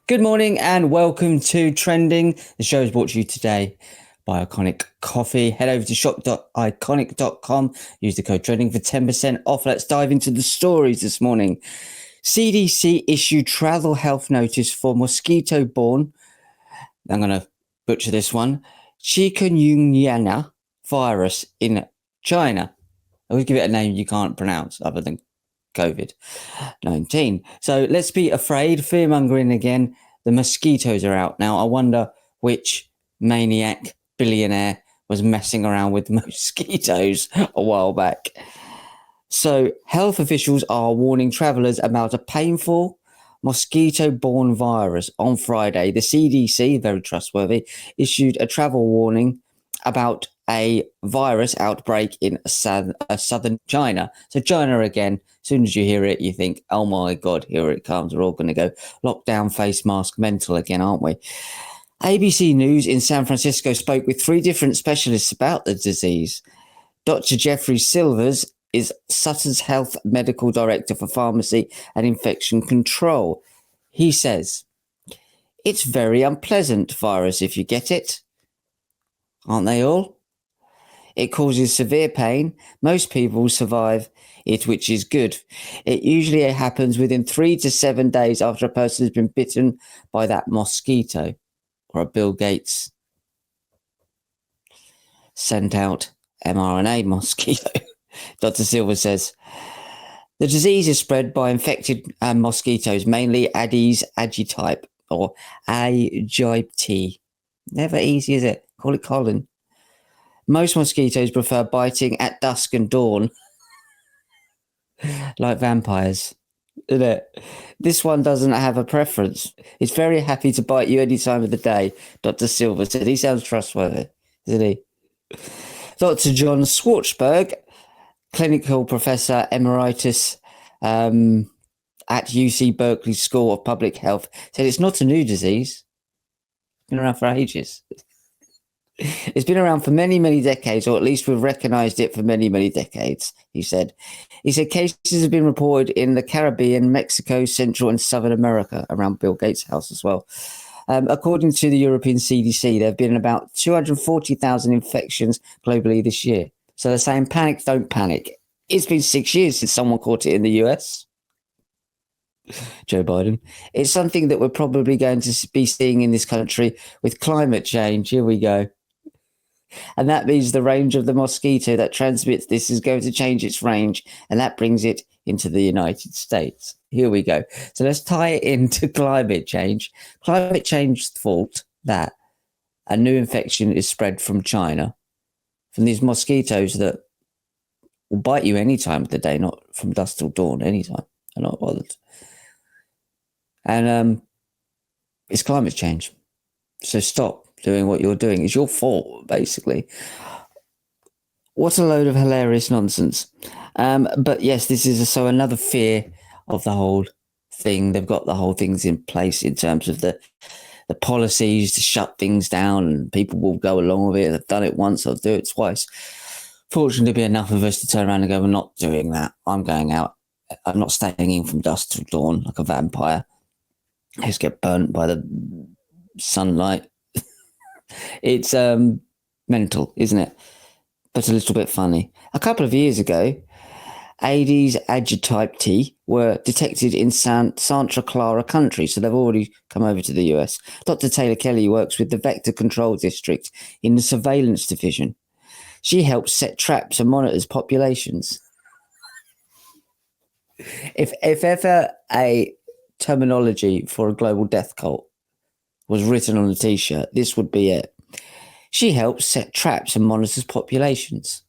Good morning and welcome to Trending. The show is brought to you today by Iconic Coffee. Head over to shop.iconic.com. Use the code Trending for 10% off. Let's dive into the stories this morning. CDC issued travel health notice for mosquito-borne, I'm going to butcher this one, chikungunya virus in China. I always give it a name you can't pronounce other than COVID-19. So let's be afraid, fear-mongering again. The mosquitoes are out now. I wonder which maniac billionaire was messing around with mosquitoes a while back. So health officials are warning travellers about a painful mosquito-borne virus. On Friday, the CDC, very trustworthy, issued a travel warning about a virus outbreak in southern China. So China again. As soon as you hear it, you think, oh my God, here it comes. We're all going to go lockdown, face mask, mental again, aren't we? ABC News in San Francisco spoke with 3 different specialists about the disease. Dr. Jeffrey Silvers is Sutter's Health Medical Director for Pharmacy and Infection Control. He says, it's very unpleasant virus if you get it. Aren't they all? It causes severe pain. Most people survive it, which is good. It usually happens within 3 to 7 days after a person has been bitten by that mosquito, or a Bill Gates sent out mRNA mosquito. Dr. Silver says, the disease is spread by infected mosquitoes, mainly Aedes aegypti or aegypti. Never easy, is it? Call it Colin. Most mosquitoes prefer biting at dusk and dawn, like vampires, isn't it? This one doesn't have a preference. It's very happy to bite you any time of the day, Dr. Silver said. He sounds trustworthy, isn't he? Dr. John Schwartzberg, clinical professor emeritus at UC Berkeley School of Public Health, said it's not a new disease. It's been around for ages. It's been around for many, many decades, or at least we've recognized it for many, many decades, he said. He said cases have been reported in the Caribbean, Mexico, Central and Southern America, around Bill Gates' house as well. According to the European CDC, there have been about 240,000 infections globally this year. So they're saying panic, don't panic. It's been 6 years since someone caught it in the US. Joe Biden. It's something that we're probably going to be seeing in this country with climate change. Here we go. And that means the range of the mosquito that transmits this is going to change its range, and that brings it into the United States. Here we go. So let's tie it into climate change. Climate change's fault that a new infection is spread from China, from these mosquitoes that will bite you any time of the day, not from dusk till dawn, anytime. I'm not bothered. And it's climate change. So stop doing what you're doing. It's your fault, basically. What a load of hilarious nonsense. But yes, this is so another fear of the whole thing. They've got the whole things in place in terms of the policies to shut things down, and people will go along with it. They've done it once, they'll do it twice. Fortunately, there'll be enough of us to turn around and go, we're not doing that. I'm going out. I'm not staying in from dusk till dawn like a vampire. I just get burnt by the sunlight. It's mental, isn't it? But a little bit funny. A couple of years ago, Aedes aegypti were detected in Santa Clara country, so they've already come over to the US. Dr. Taylor Kelly works with the Vector Control District in the Surveillance Division. She helps set traps and monitors populations. If ever a terminology for a global death cult was written on a t-shirt, this would be it. She helps set traps and monitors populations.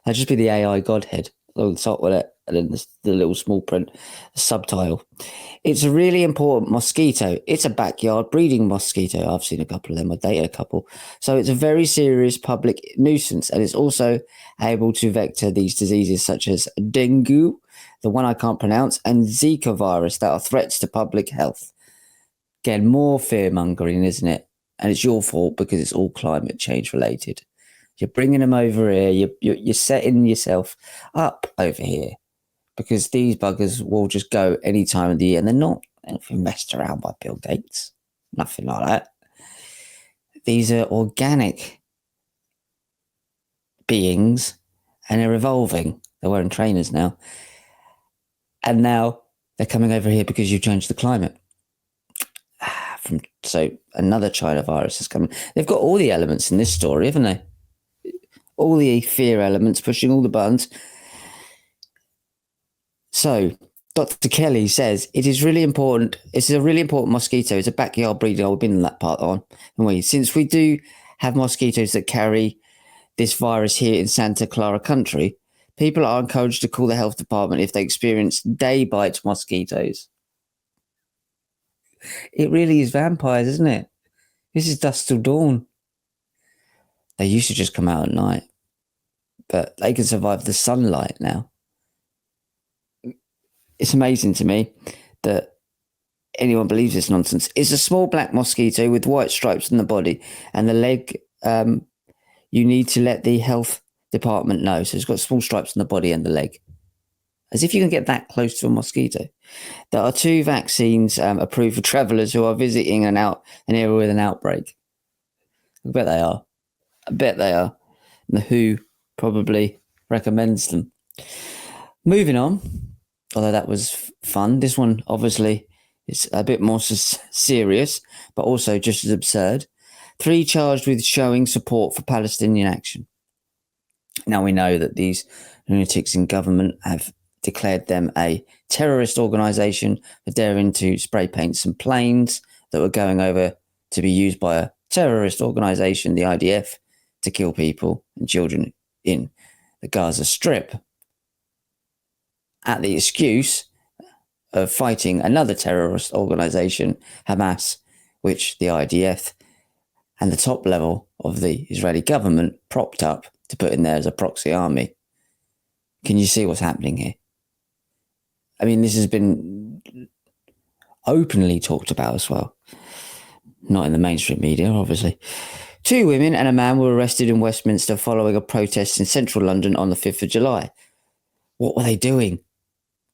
That'd just be the AI Godhead on the top with it, and then the little small print subtitle. It's a really important mosquito. It's a backyard breeding mosquito. I've seen a couple of them. I dated a couple. So it's a very serious public nuisance, and it's also able to vector these diseases such as dengue, the one I can't pronounce, and Zika virus that are threats to public health. Again, more fear-mongering, isn't it? And it's your fault because it's all climate change related. You're bringing them over here. You're setting yourself up over here because these buggers will just go any time of the year, and they're not. Anything messed around by Bill Gates. Nothing like that. These are organic beings, and they're evolving. They're wearing trainers now. And now they're coming over here because you've changed the climate. So another China virus is coming. They've got all the elements in this story, haven't they? All the fear elements, pushing all the buttons. So Dr. Kelly says it is really important. It's a really important mosquito. It's a backyard breeding. We've been in that part on. And since we do have mosquitoes that carry this virus here in Santa Clara country, people are encouraged to call the health department if they experience day bite mosquitoes. It really is vampires, isn't it? This is dusk till dawn. They used to just come out at night, but they can survive the sunlight now. It's amazing to me that anyone believes this nonsense. It's a small black mosquito with white stripes on the body and the leg. You need to let the health department know. So it's got small stripes on the body and the leg. As if you can get that close to a mosquito. There are 2 vaccines approved for travellers who are visiting an area with an outbreak. I bet they are. And the WHO probably recommends them. Moving on, although that was fun, this one obviously is a bit more serious, but also just as absurd. 3 charged with showing support for Palestinian Action. Now we know that these lunatics in government have declared them a terrorist organisation for daring to spray paint some planes that were going over to be used by a terrorist organisation, the IDF, to kill people and children in the Gaza Strip at the excuse of fighting another terrorist organisation, Hamas, which the IDF and the top level of the Israeli government propped up to put in there as a proxy army. Can you see what's happening here? I mean, this has been openly talked about as well. Not in the mainstream media, obviously. 2 women and a man were arrested in Westminster following a protest in central London on the 5th of July. What were they doing?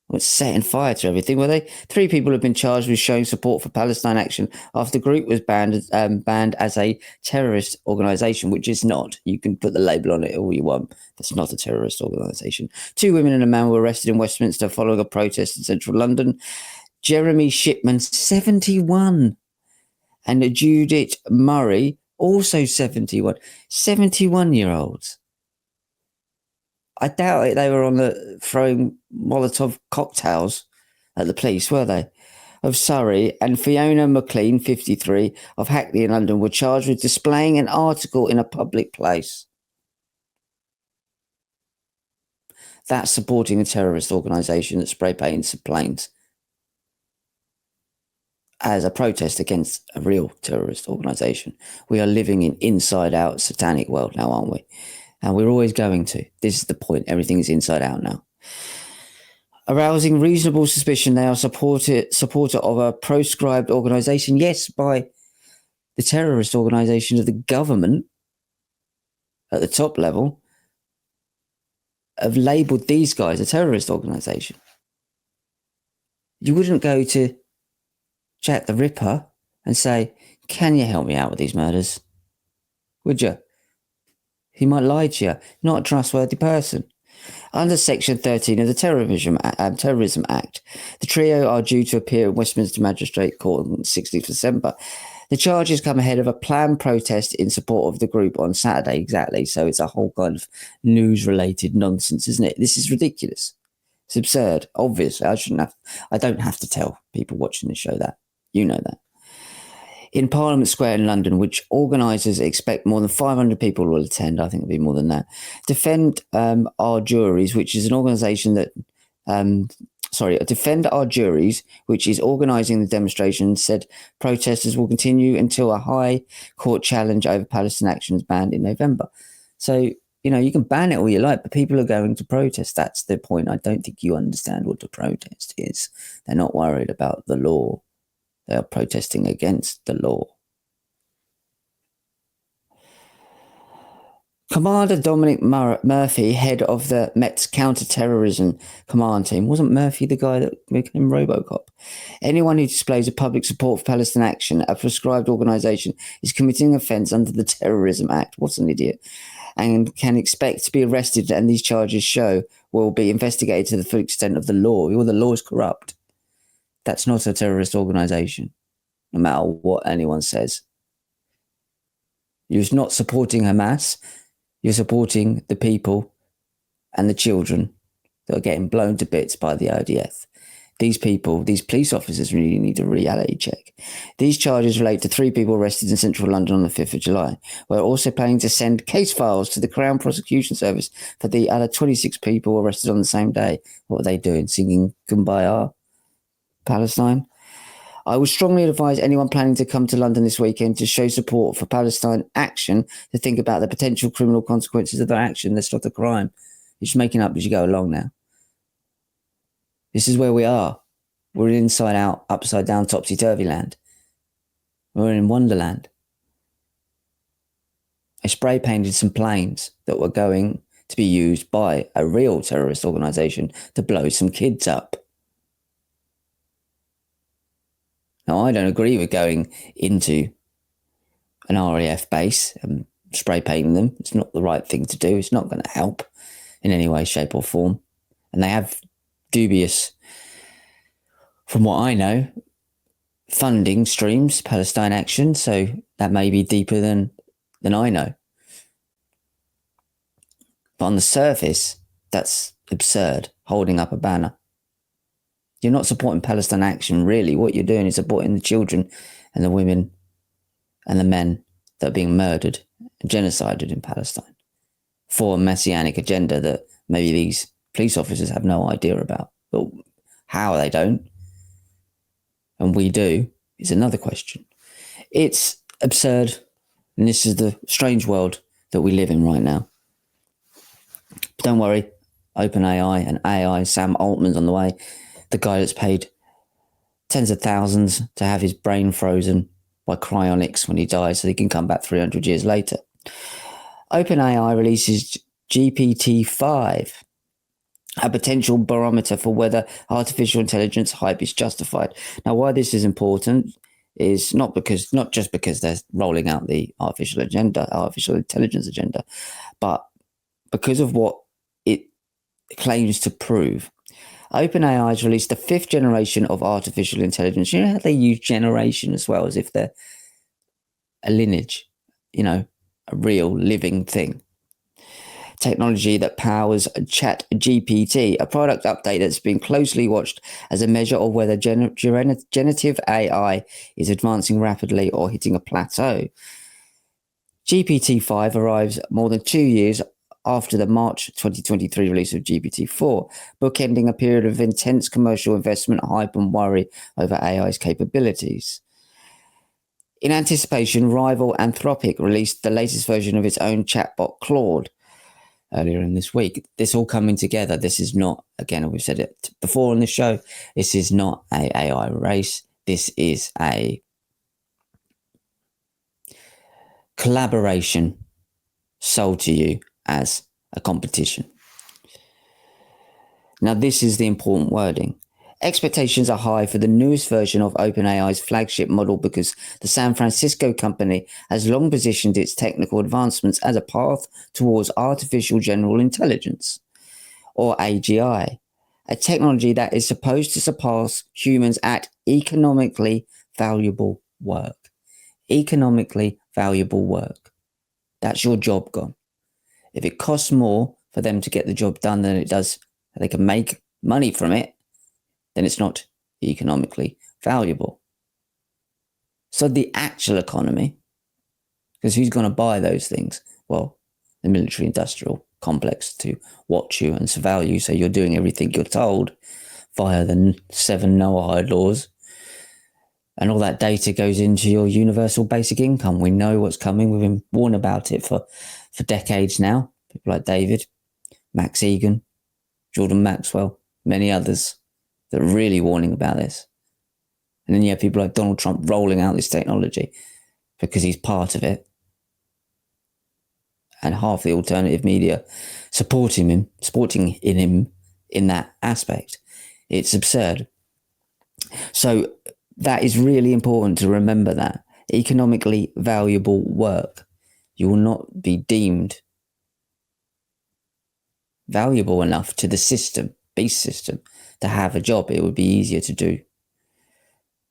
Was setting fire to everything, were they? 3 people have been charged with showing support for Palestine Action after the group was banned as a terrorist organisation, which is not. You can put the label on it all you want. That's not a terrorist organisation. 2 women and a man were arrested in Westminster following a protest in central London. Jeremy Shipman, 71, and Judith Murray, also 71. 71-year-olds. I doubt it. They were on the throwing Molotov cocktails at the police, were they? Of Surrey, and Fiona McLean, 53, of Hackney in London, were charged with displaying an article in a public place. That's supporting a terrorist organisation that spray paints planes as a protest against a real terrorist organisation. We are living in inside-out satanic world now, aren't we? And we're always going to. This is the point. Everything is inside out now. Arousing reasonable suspicion, they are supporter of a proscribed organisation. Yes, by the terrorist organisation of the government at the top level have labelled these guys a terrorist organisation. You wouldn't go to Jack the Ripper and say, can you help me out with these murders? Would you? He might lie to you. Not a trustworthy person. Under Section 13 of the Terrorism Act, the trio are due to appear in Westminster Magistrate Court on 16th of December. The charges come ahead of a planned protest in support of the group on Saturday, exactly. So it's a whole kind of news-related nonsense, isn't it? This is ridiculous. It's absurd. Obviously, I don't have to tell people watching the show that. You know that. In Parliament Square in London, which organisers expect more than 500 people will attend, I think it'll be more than that. Defend Our Juries, which is an organisation that, Defend Our Juries, which is organising the demonstration, said protesters will continue until a High Court challenge over Palestine Action is banned in November. So, you can ban it all you like, but people are going to protest. That's the point. I don't think you understand what the protest is. They're not worried about the law. They are protesting against the law. Commander Dominic Murphy, head of the Met's counter-terrorism command team. Wasn't Murphy the guy that became Robocop? Anyone who displays a public support for Palestine Action, a prescribed organisation, is committing an offence under the Terrorism Act. What's an idiot? And can expect to be arrested, and these charges show will be investigated to the full extent of the law. Well, the law is corrupt. That's not a terrorist organisation, no matter what anyone says. You're not supporting Hamas. You're supporting the people and the children that are getting blown to bits by the IDF. These people, these police officers really need a reality check. These charges relate to 3 people arrested in central London on the 5th of July. We're also planning to send case files to the Crown Prosecution Service for the other 26 people arrested on the same day. What are they doing? Singing Kumbaya, Palestine? I would strongly advise anyone planning to come to London this weekend to show support for Palestine Action to think about the potential criminal consequences of their action. That's not a crime. You're just making up as you go along now. This is where we are. We're in inside out, upside down, topsy-turvy land. We're in Wonderland. I spray painted some planes that were going to be used by a real terrorist organisation to blow some kids up. Now, I don't agree with going into an RAF base and spray painting them. It's not the right thing to do. It's not going to help in any way, shape or form. And they have dubious, from what I know, funding streams, Palestine Action. So that may be deeper than I know. But on the surface, that's absurd, holding up a banner. You're not supporting Palestine Action, really. What you're doing is supporting the children and the women and the men that are being murdered and genocided in Palestine for a messianic agenda that maybe these police officers have no idea about. But how they don't, and we do, is another question. It's absurd, and this is the strange world that we live in right now. But don't worry, OpenAI and AI, Sam Altman's on the way. The guy that's paid tens of thousands to have his brain frozen by cryonics when he dies so he can come back 300 years later. OpenAI releases GPT-5, a potential barometer for whether artificial intelligence hype is justified. Now, why this is important is not just because they're rolling out the artificial intelligence agenda, but because of what it claims to prove. OpenAI has released the 5th generation of artificial intelligence. You know how they use generation as well, as if they're a lineage, a real living thing. Technology that powers ChatGPT, a product update that's been closely watched as a measure of whether generative AI is advancing rapidly or hitting a plateau. GPT-5 arrives more than 2 years after the March 2023 release of GPT-4, bookending a period of intense commercial investment, hype and worry over AI's capabilities. In anticipation, rival Anthropic released the latest version of its own chatbot, Claude, earlier in this week. This all coming together. This is not, again, we've said it before on this show, this is not an AI race. This is a collaboration sold to you as a competition. Now, this is the important wording. Expectations are high for the newest version of OpenAI's flagship model because the San Francisco company has long positioned its technical advancements as a path towards artificial general intelligence, or AGI, a technology that is supposed to surpass humans at economically valuable work. Economically valuable work. That's your job gone. If it costs more for them to get the job done than it does, they can make money from it, then it's not economically valuable. So the actual economy, because who's going to buy those things? Well, the military industrial complex to watch you and surveil you so you're doing everything you're told via the 7 Noahide laws. And all that data goes into your universal basic income. We know what's coming. We've been warned about it for decades now. People like David, Max Egan, Jordan Maxwell, many others that are really warning about this. And then you have people like Donald Trump rolling out this technology because he's part of it. and half the alternative media supporting him in that aspect. It's absurd. So that is really important to remember, that economically valuable work, you will not be deemed valuable enough to the system, beast system, to have a job. It would be easier to do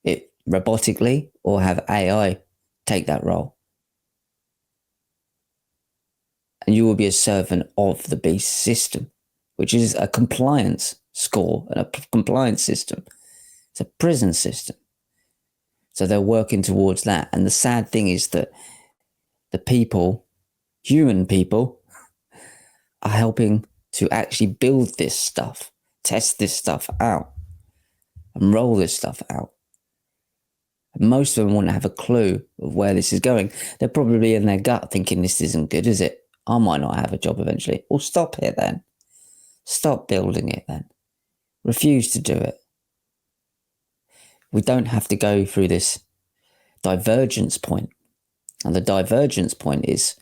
it robotically or have AI take that role. And you will be a servant of the beast system, which is a compliance score and a compliance system. It's a prison system. So they're working towards that. And the sad thing is that the people, human people, are helping to actually build this stuff, test this stuff out, and roll this stuff out. And most of them won't have a clue of where this is going. They're probably in their gut thinking, this isn't good, is it? I might not have a job eventually. Well, stop it then. Stop building it then. Refuse to do it. We don't have to go through this divergence point. And the divergence point is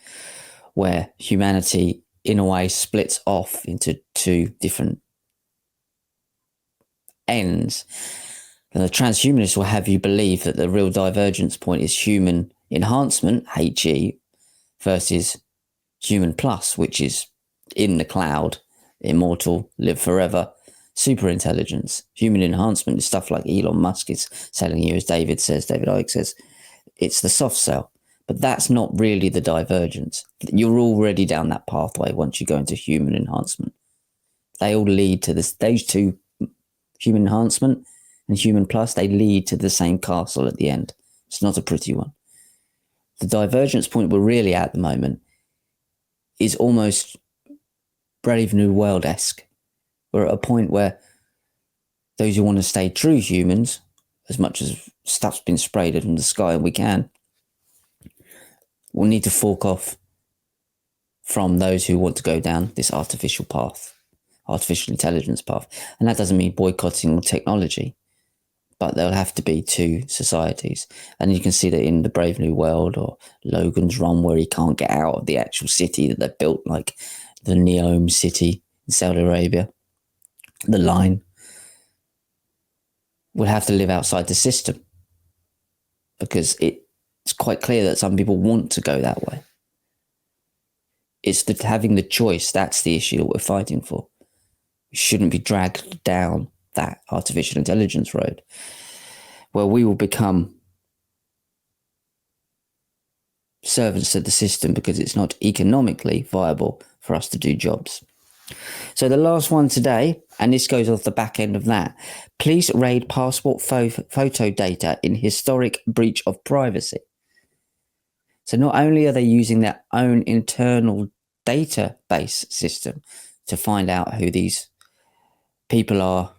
where humanity, in a way, splits off into two different ends. And the transhumanists will have you believe that the real divergence point is human enhancement, HE, versus human plus, which is in the cloud, immortal, live forever, super intelligence. Human enhancement is stuff like Elon Musk is selling you, as David Icke says. It's the soft sell. But that's not really the divergence. You're already down that pathway once you go into human enhancement. They all lead to this. Those two, human enhancement and human plus, they lead to the same castle at the end. It's not a pretty one. The divergence point we're really at the moment is almost Brave New World-esque. We're at a point where those who want to stay true humans, as much as stuff's been sprayed from the sky and we can, will need to fork off from those who want to go down this artificial path, artificial intelligence path. And that doesn't mean boycotting technology, but there'll have to be two societies. And you can see that in the Brave New World or Logan's Run, where he can't get out of the actual city that they've built, like the Neom city in Saudi Arabia. The line will have to live outside the system because it's quite clear that some people want to go that way. It's having the choice, that's the issue that we're fighting for. We shouldn't be dragged down that artificial intelligence road where we will become servants to the system because it's not economically viable for us to do jobs. So the last one today, and this goes off the back end of that, police raid passport photo data in historic breach of privacy. So not only are they using their own internal database system to find out who these people are,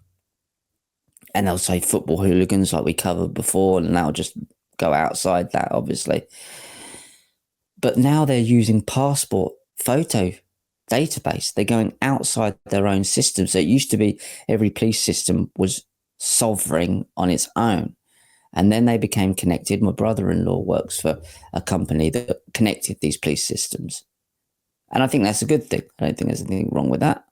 and they'll say football hooligans like we covered before, and they'll just go outside that, obviously. But now they're using passport photo database. They're going outside their own system. So it used to be every police system was sovereign on its own. And then they became connected. My brother-in-law works for a company that connected these police systems. And I think that's a good thing. I don't think there's anything wrong with that.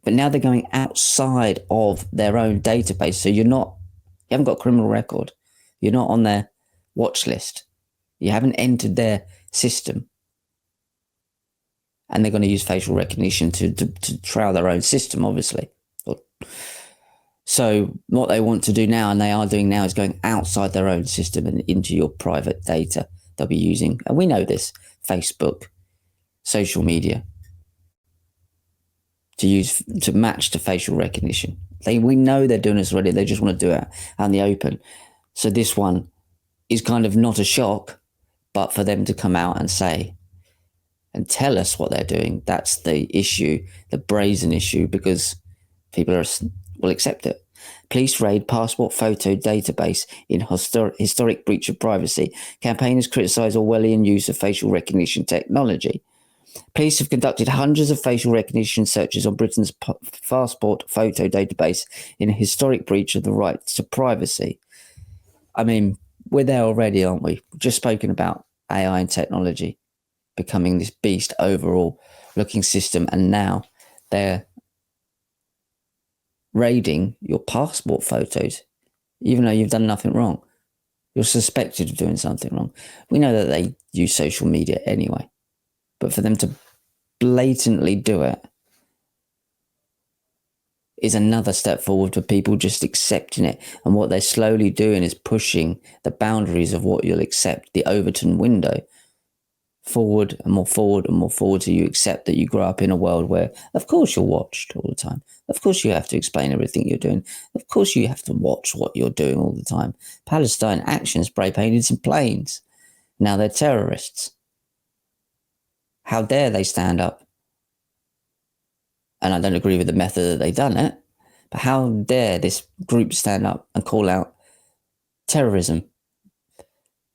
But now they're going outside of their own database. So you haven't got a criminal record. You're not on their watch list. You haven't entered their system. And they're going to use facial recognition to trial their own system, obviously. So what they want to do now, and they are doing now, is going outside their own system and into your private data they'll be using. And we know this, Facebook, social media, to match to facial recognition. We know they're doing this already. They just want to do it out in the open. So this one is kind of not a shock, but for them to come out and say and tell us what they're doing, that's the issue, the brazen issue, because people will accept it. Police raid passport photo database in historic breach of privacy. Campaigners criticise Orwellian use of facial recognition technology. Police have conducted hundreds of facial recognition searches on Britain's passport photo database in a historic breach of the right to privacy. I mean, we're there already, aren't we? We've just spoken about AI and technology. becoming this beast overall looking system, and now they're raiding your passport photos, even though you've done nothing wrong. You're suspected of doing something wrong. We know that they use social media anyway, but for them to blatantly do it is another step forward for people just accepting it. And what they're slowly doing is pushing the boundaries of what you'll accept, the Overton window, forward and more forward and more forward, till you accept that you grow up in a world where, of course, you're watched all the time. Of course, you have to explain everything you're doing. Of course, you have to watch what you're doing all the time. Palestine Action spray painted some planes. Now they're terrorists. How dare they stand up? And I don't agree with the method that they've done it, but how dare this group stand up and call out terrorism?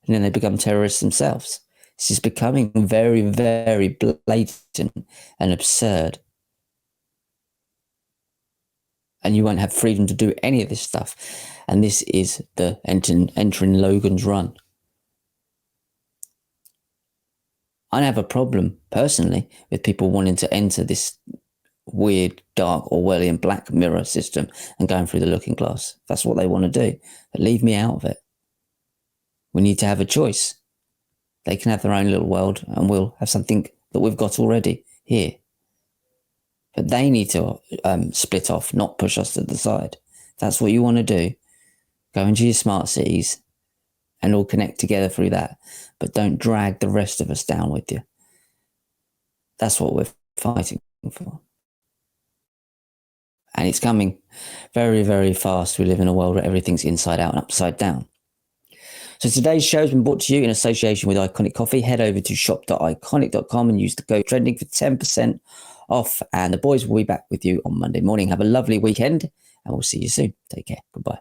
And then they become terrorists themselves. This is becoming very, very blatant and absurd. And you won't have freedom to do any of this stuff. And this is the entering Logan's Run. I don't have a problem, personally, with people wanting to enter this weird, dark, Orwellian Black Mirror system and going through the looking glass. That's what they want to do. But leave me out of it. We need to have a choice. They can have their own little world and we'll have something that we've got already here. But they need to split off, not push us to the side. That's what you want to do. Go into your smart cities and all connect together through that. But don't drag the rest of us down with you. That's what we're fighting for. And it's coming very, very fast. We live in a world where everything's inside out and upside down. So today's show has been brought to you in association with Iconic Coffee. Head over to shop.iconic.com and use the code trending for 10% off. And the boys will be back with you on Monday morning. Have a lovely weekend and we'll see you soon. Take care. Goodbye.